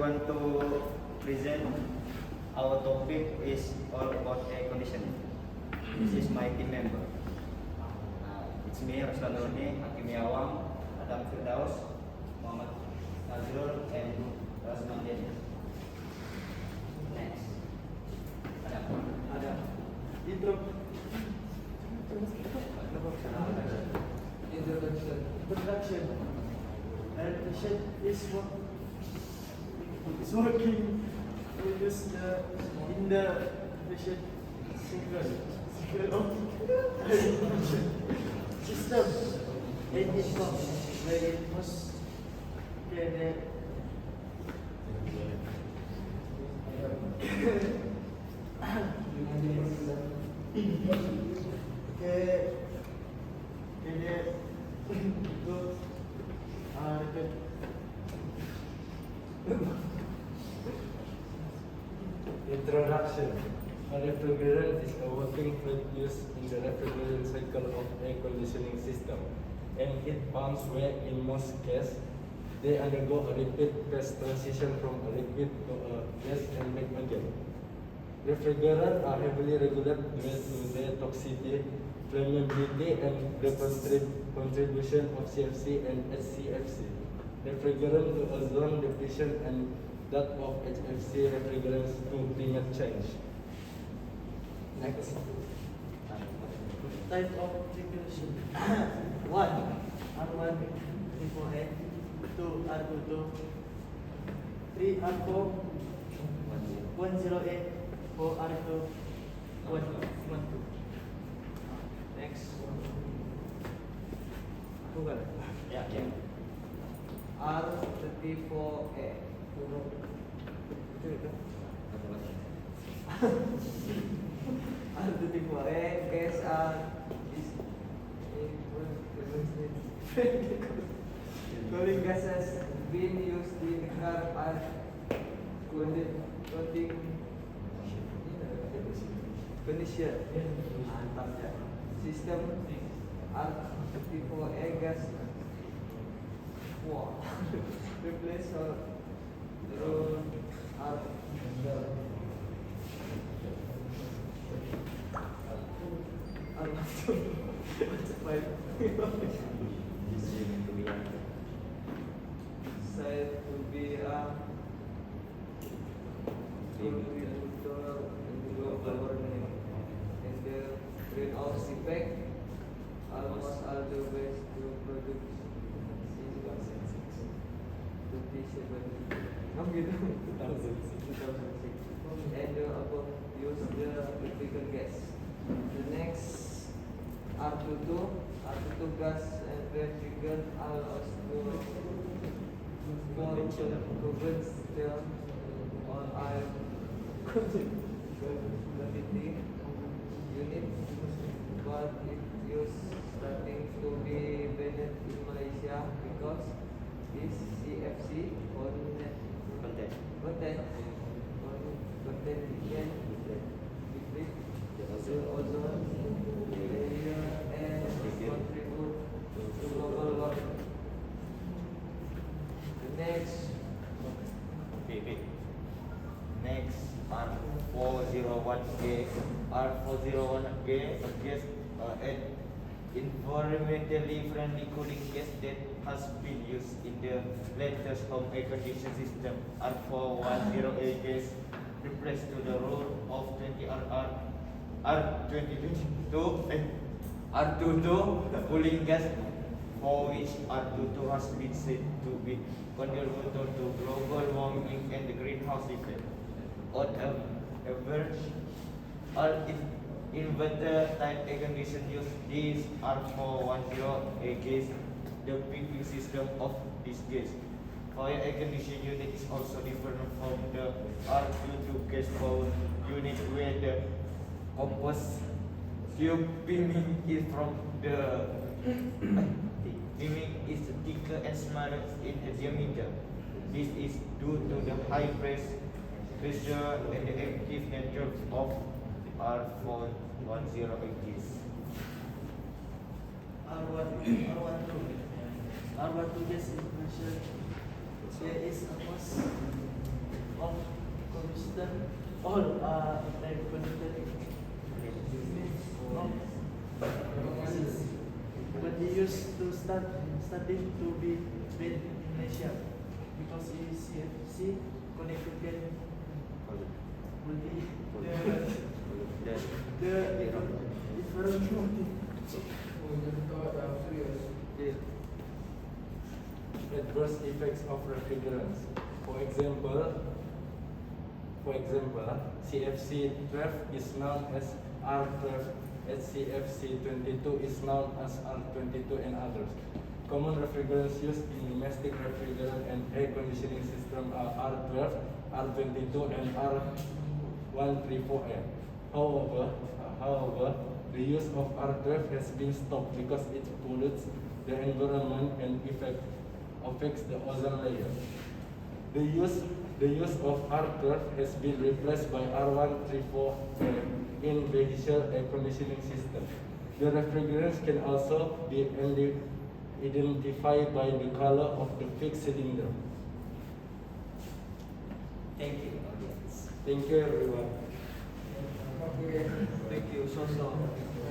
want to present our topic is all about air conditioning. This is my team member. It's me, Ruslan Roni, Hakim Yawang, Adam Firdaus, Muhammad Nazrul, and Rasman Deni. Next. Adam. Introduction. And the shed is working. We use in the shed single system. And it comes where it must get Introduction. A refrigerant is a working fluid used in the refrigerant cycle of air conditioning system, and heat pumps where in most cases they undergo a repeat phase transition from a liquid to a gas and back again. Refrigerants are heavily regulated due to their toxicity, flammability, and the contribution of CFC and HCFC. Refrigerant to ozone depletion and that of HFC refrigerants to climate change. Next. type of regulation. 1. R1 348, 2 R22, 3 R4, 108, 4 R2, 112. Next. Google. Yeah. R34A. R34A gas cooling gases being used in car are cooling condition system R34A gas replace or through R said to be a contributor in global warming and the greenhouse effect. Almost all the waste to produce and the above use the critical gas. The next R22 gas and refrigerant are also covers the on air quantity unit, but it is starting to be banned in Malaysia because this CFC content can deplete the ozone layer and contribute to global warming. The next Next, R401A. R401A against an environmentally friendly cooling gas that has been used in the latest home air conditioning system. R410A gas replaced to the rule of 20RR R2022 R22 cooling gas, for which R22 has been said to be contributor to global warming and the greenhouse effect. On average, all inverter type air condition use this R410A gas, the peaking system of this gas. Fire air conditioning unit is also different from the R22 gas power unit, where the compost tube beaming is from the beaming is thicker and smaller in the diameter. This is due to the high pressure and the active nature of R410A. R12 gas is measured. There is a of combustion or air conditioning. No. But they used to studying to be made in Malaysia because CFC connected can will be the different Adverse effects of refrigerants. For example, CFC12 is known as R12, HCFC22 is known as R22 and others. Common refrigerants used in domestic refrigerant and air conditioning system are R12, R22 and R134A. However, the use of R12 has been stopped because it pollutes the environment and affects the ozone layer. The use of R12 has been replaced by R134A in vehicle air conditioning system. The refrigerants can also be identified by the color of the fixed cylinder. Thank you, audience. Thank you everyone. Okay. Thank you, so.